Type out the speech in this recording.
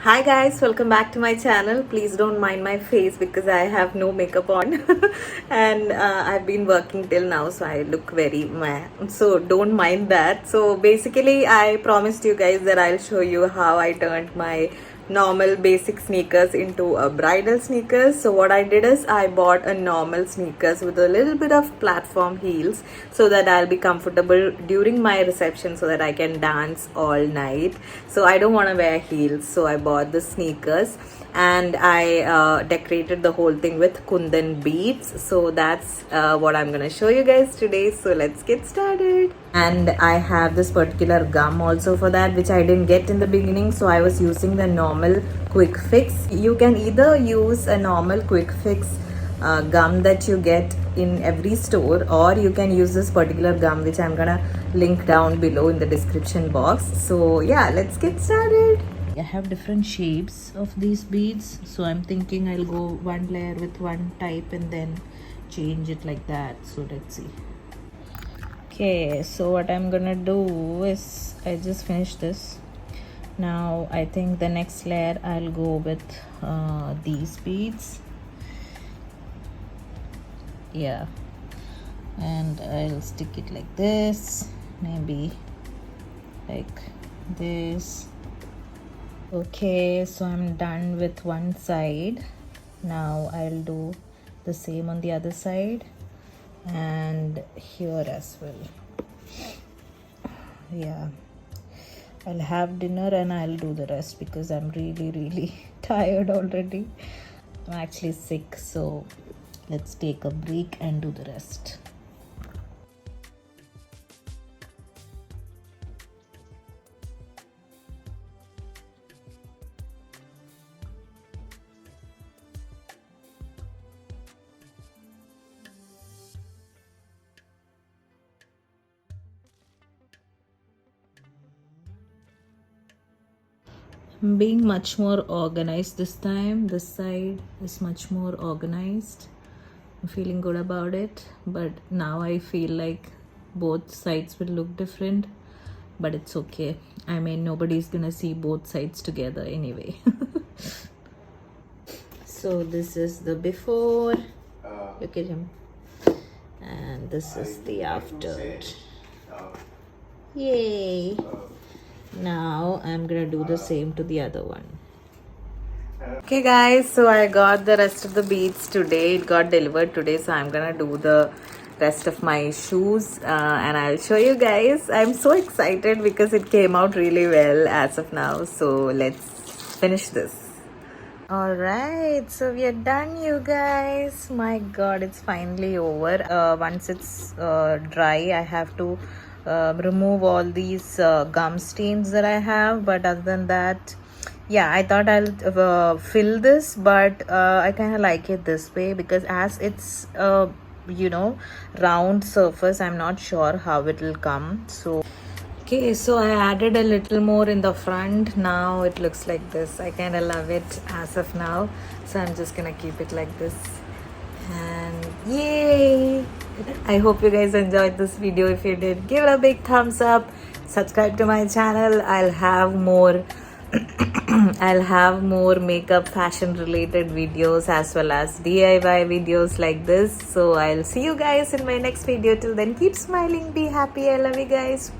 Hi guys, welcome back to my channel. Please don't mind my face because I have no makeup on and I've been working till now, so I look very meh. So don't mind that. So basically I promised you guys that I'll show you how I turned my normal basic sneakers into a bridal sneakers. So what I did is I bought a normal sneakers with a little bit of platform heels so that I'll be comfortable during my reception so that I can dance all night. So I don't want to wear heels, so I bought the sneakers and I decorated the whole thing with Kundan beads. So that's what I'm gonna show you guys today. So let's get started. And I have this particular gum also for that, which I didn't get in the beginning, so I was using the normal quick fix. You can either use a normal quick fix gum that you get in every store, or you can use this particular gum which I'm gonna link down below in the description box. So yeah, let's get started. I have different shapes of these beads, so I'm thinking I'll go one layer with one type and then change it like that. So let's see. Okay, so what I'm gonna do is I just finished this. Now I think the next layer I'll go with these beads. Yeah, and I'll stick it like this, maybe like this. Okay, so I'm done with one side. Now I'll do the same on the other side and here as well. Yeah, I'll have dinner and I'll do the rest because I'm really tired already. I'm actually sick, so let's take a break and do the rest. I'm being much more organized this time. This side is much more organized. I'm feeling good about it, but now I feel like both sides will look different, but it's okay. I mean, nobody's gonna see both sides together anyway. So this is the before. Look at him. And this is the after. Yay! Now I'm gonna do the same to the other one. Okay guys, so I got the rest of the beads today. It got delivered today, so I'm gonna do the rest of my shoes and I'll show you guys. I'm so excited because it came out really well as of now. So let's finish this. Alright, so we are done, you guys. My god, it's finally over. Once it's dry, I have to remove all these gum stains that I have, but other than that, yeah, I thought I'll fill this, but I kind of like it this way because as it's round surface, I'm not sure how it will come. So okay, so I added a little more in the front. Now it looks like this. I kind of love it as of now, so I'm just gonna keep it like this. And yay! I hope you guys enjoyed this video. If you did, give it a big thumbs up, subscribe to my channel. I'll have more I'll have more makeup fashion related videos as well as DIY videos like this. So I'll see you guys in my next video. Till then, keep smiling, be happy. I love you guys.